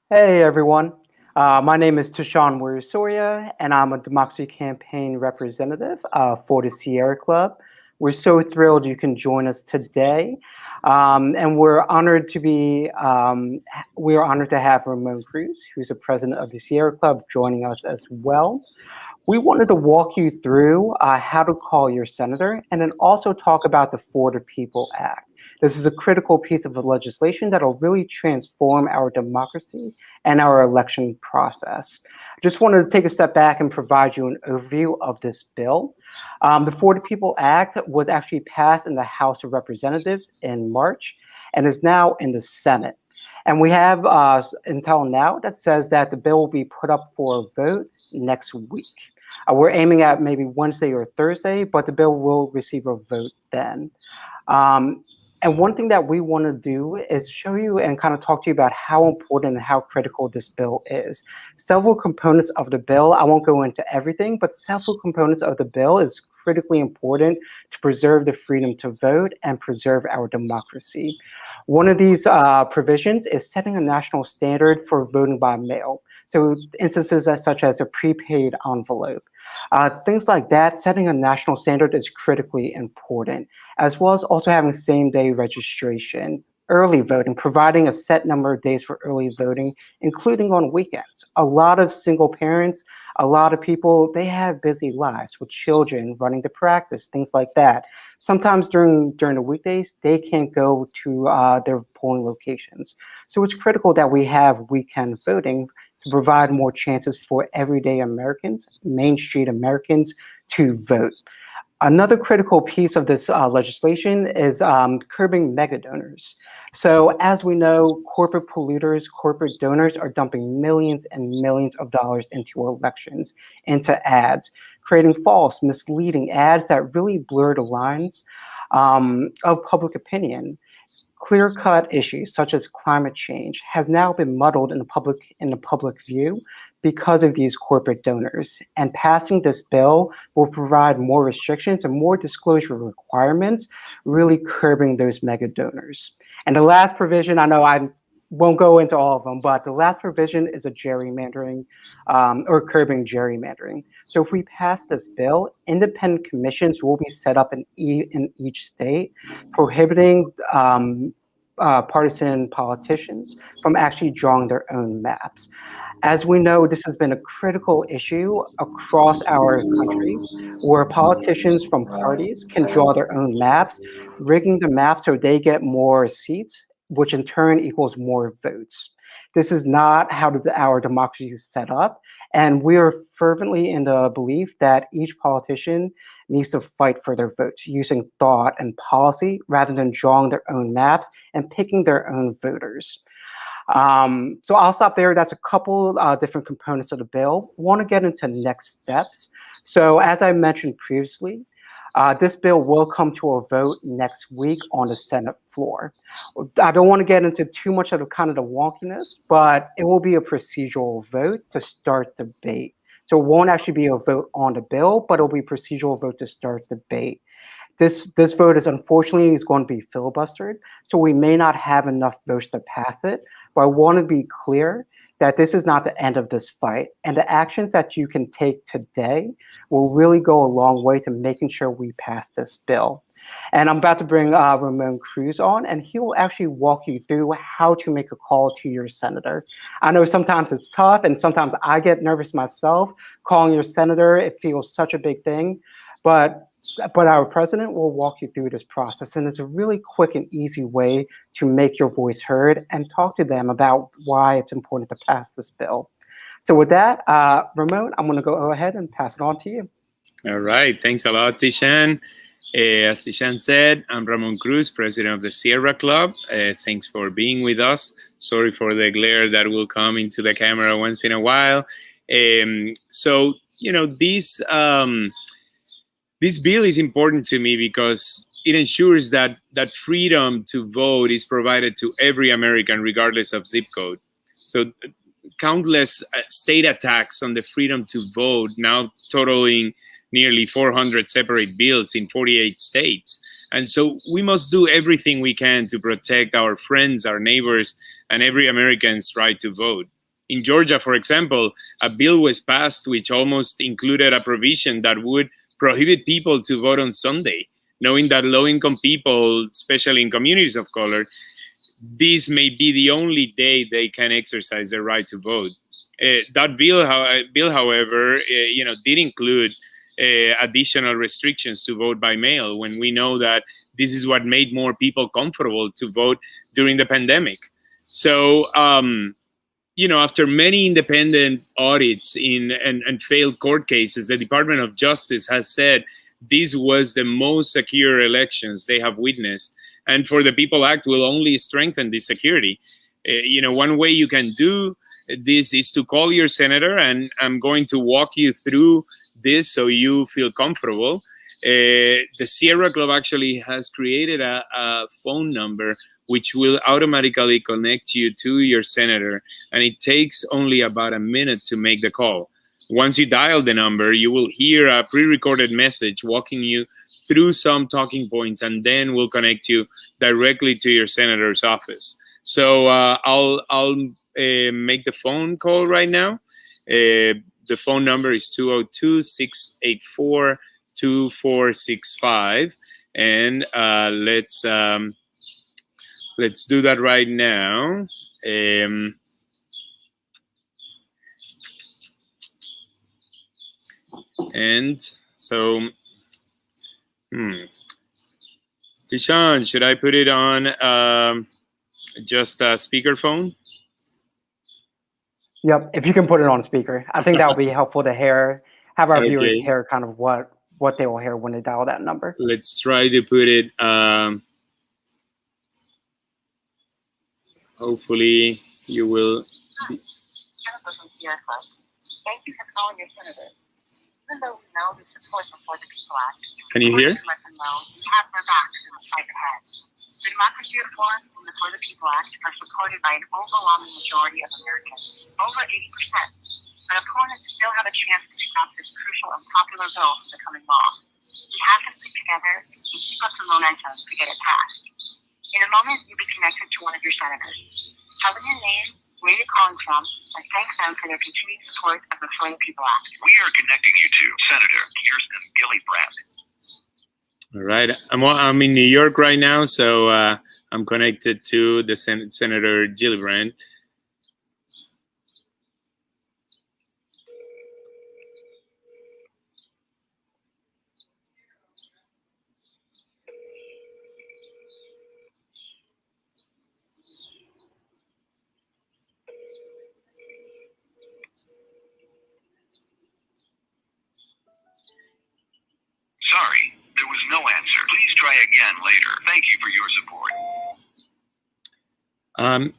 Hey everyone, my name is Tishan Soria, and I'm a Democracy Campaign representative for the Sierra Club. We're so thrilled you can join us today, and we are honored to have Ramon Cruz, who's the president of the Sierra Club, joining us as well. We wanted to walk you through how to call your senator and then also talk about the For the People Act. This is a critical piece of the legislation that will really transform our democracy and our election process. I just wanted to take a step back and provide you an overview of this bill. The For the People Act was actually passed in the House of Representatives in March and is now in the Senate. And we have until now that says that the bill will be put up for a vote next week. We're aiming at maybe Wednesday or Thursday, but the bill will receive a vote then. Um, and one thing that we want to do is show you and kind of talk to you about how important and how critical this bill is. Several components of the bill, I won't go into everything, but several components of the bill is critically important to preserve the freedom to vote and preserve our democracy. One of these provisions is setting a national standard for voting by mail. So instances such as a prepaid envelope. Things like that, setting a national standard is critically important, as well as also having same-day registration, early voting, providing a set number of days for early voting, including on weekends. A lot of single parents, a lot of people, they have busy lives with children running to practice, things like that. Sometimes during the weekdays, they can't go to their polling locations. So it's critical that we have weekend voting to provide more chances for everyday Americans, Main Street Americans, to vote. Another critical piece of this legislation is curbing mega donors. So as we know, corporate polluters, corporate donors are dumping millions and millions of dollars into elections, into ads, creating false, misleading ads that really blur the lines of public opinion. Clear-cut issues such as climate change has now been muddled in the public view because of these corporate donors. And passing this bill will provide more restrictions and more disclosure requirements, really curbing those mega donors. And the last provision, I know I won't go into all of them, but the last provision is a gerrymandering or curbing gerrymandering. So if we pass this bill, independent commissions will be set up in each state, prohibiting partisan politicians from actually drawing their own maps. As we know, this has been a critical issue across our country where politicians from parties can draw their own maps, rigging the map so they get more seats, which in turn equals more votes. This is not how our democracy is set up. And we are fervently in the belief that each politician needs to fight for their votes using thought and policy rather than drawing their own maps and picking their own voters. So I'll stop there. That's a couple different components of the bill. I want to get into next steps. So as I mentioned previously, this bill will come to a vote next week on the Senate floor. I don't want to get into too much of the kind of the wonkiness, but it will be a procedural vote to start debate. So it won't actually be a vote on the bill, but it'll be a procedural vote to start debate. This vote is unfortunately going to be filibustered, so we may not have enough votes to pass it. But I want to be clear that this is not the end of this fight, and the actions that you can take today will really go a long way to making sure we pass this bill. And I'm about to bring Ramon Cruz on, and he will actually walk you through how to make a call to your senator. I know sometimes it's tough, and sometimes I get nervous myself. Calling your senator, it feels such a big thing, but our president will walk you through this process, and it's a really quick and easy way to make your voice heard and talk to them about why it's important to pass this bill. So with that, Ramon, I'm going to go ahead and pass it on to you. All right. Thanks a lot, Tishan. As Tishan said, I'm Ramon Cruz, president of the Sierra Club. Thanks for being with us. Sorry for the glare that will come into the camera once in a while. So, you know, this bill is important to me because it ensures that freedom to vote is provided to every American, regardless of zip code. So countless state attacks on the freedom to vote, now totaling nearly 400 separate bills in 48 states. And so we must do everything we can to protect our friends, our neighbors, and every American's right to vote. In Georgia, for example, a bill was passed which almost included a provision that would prohibit people to vote on Sunday, knowing that low-income people, especially in communities of color, this may be the only day they can exercise their right to vote. That bill, however, did include additional restrictions to vote by mail, when we know that this is what made more people comfortable to vote during the pandemic. So, after many independent audits and failed court cases, the Department of Justice has said this was the most secure elections they have witnessed. And For the People Act will only strengthen this security. One way you can do this is to call your senator, and I'm going to walk you through this so you feel comfortable. The Sierra Club actually has created a phone number which will automatically connect you to your senator, and it takes only about a minute to make the call. Once you dial the number, you will hear a pre-recorded message walking you through some talking points, and then we'll connect you directly to your senator's office. So I'll make the phone call right now. The phone number is 202-684-2465, and let's do that right now. And so, Tishan, should I put it on just a speakerphone? Yep, if you can put it on speaker. I think that would be helpful to have our viewers Okay. hear kind of what they will hear when they dial that number. Let's try to put it, hopefully you will. Thank you for calling your senator. Even though we know the support before the People Act, Can you hear? let them know we have their backs in the fight ahead. The Democracy Reform and the For the People Act are supported by an overwhelming majority of Americans, over 80%. But opponents still have a chance to stop this crucial and popular bill from becoming law. We have to stick together and keep up the momentum to get it passed. In a moment, you'll be connected to one of your senators. Tell them your name, where you're calling from, and thank them for their continued support of the For the People Act. We are connecting you to Senator Kirsten Gillibrand. All right, I'm in New York right now, so I'm connected to the Senator Gillibrand. Sorry, there was no answer. Please try again later. Thank you for your support.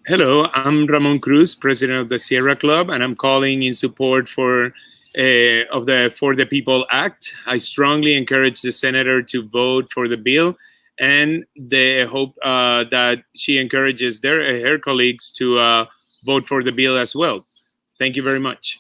Hello, I'm Ramon Cruz, president of the Sierra Club, and I'm calling in support of the For the People Act. I strongly encourage the senator to vote for the bill, and they hope that she encourages her colleagues to vote for the bill as well. Thank you very much.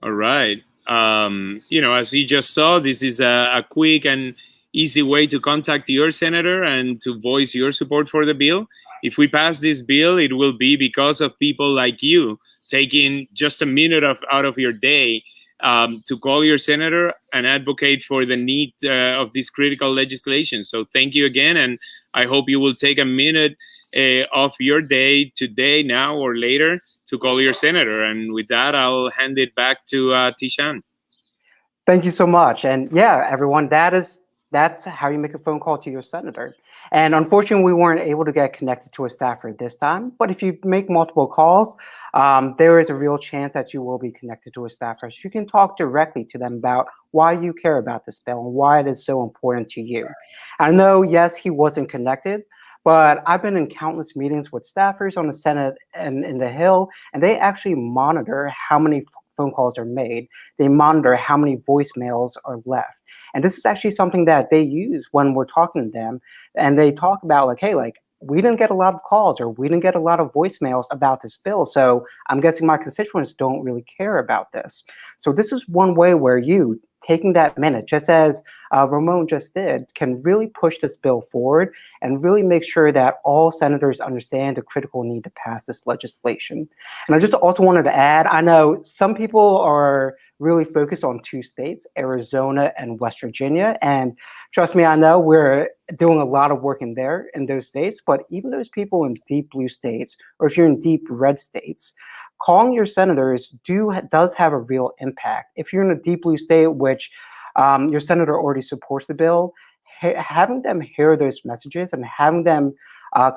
All right. As you just saw, this is a quick and easy way to contact your senator and to voice your support for the bill. If we pass this bill, it will be because of people like you taking just a minute out of your day to call your senator and advocate for the need of this critical legislation. So thank you again, and I hope you will take a minute of your day today, now or later, to call your senator. And with that, I'll hand it back to Tishan. Thank you so much. And yeah, everyone, that's how you make a phone call to your senator. And unfortunately, we weren't able to get connected to a staffer this time. But if you make multiple calls, there is a real chance that you will be connected to a staffer. So you can talk directly to them about why you care about this bill and why it is so important to you. I know, yes, he wasn't connected, but I've been in countless meetings with staffers on the Senate and in the Hill, and they actually monitor how many phone calls are made. They monitor how many voicemails are left. And this is actually something that they use when we're talking to them. And they talk about like, hey, like, we didn't get a lot of calls or we didn't get a lot of voicemails about this bill. So I'm guessing my constituents don't really care about this. So this is one way where you, taking that minute, just as Ramon just did, can really push this bill forward and really make sure that all senators understand the critical need to pass this legislation. And I just also wanted to add, I know some people are really focused on 2 states, Arizona and West Virginia. And trust me, I know we're doing a lot of work in those states, but even those people in deep blue states, or if you're in deep red states, calling your senators does have a real impact. If you're in a deep blue state, which your senator already supports the bill, having them hear those messages and having them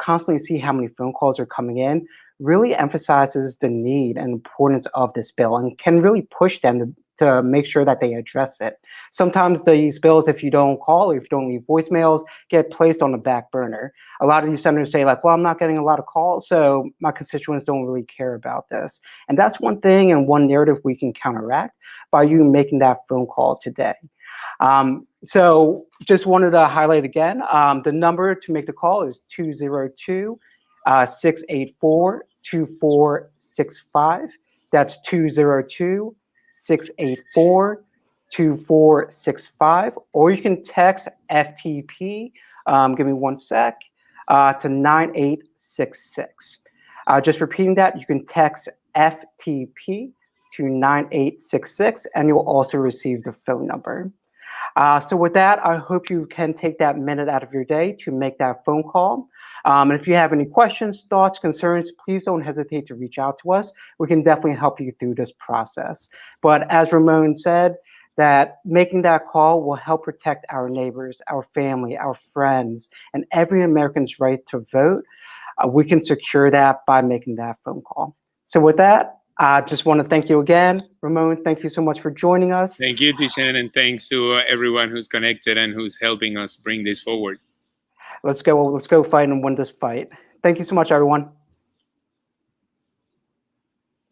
constantly see how many phone calls are coming in really emphasizes the need and importance of this bill and can really push them to make sure that they address it. Sometimes these bills, if you don't call or if you don't leave voicemails, get placed on the back burner. A lot of these senators say like, well, I'm not getting a lot of calls, so my constituents don't really care about this. And that's one thing and one narrative we can counteract by you making that phone call today. So just wanted to highlight again, the number to make the call is 202-684-2465. That's 202-684-2465, or you can text FTP, give me one sec, to 9866. Just repeating that, you can text FTP to 9866, and you'll also receive the phone number. So with that, I hope you can take that minute out of your day to make that phone call. And if you have any questions, thoughts, concerns, please don't hesitate to reach out to us. We can definitely help you through this process. But as Ramon said, that making that call will help protect our neighbors, our family, our friends, and every American's right to vote. We can secure that by making that phone call. So with that, I just want to thank you again. Ramon, thank you so much for joining us. Thank you, Tishan, and thanks to everyone who's connected and who's helping us bring this forward. Let's go fight and win this fight. Thank you so much, everyone.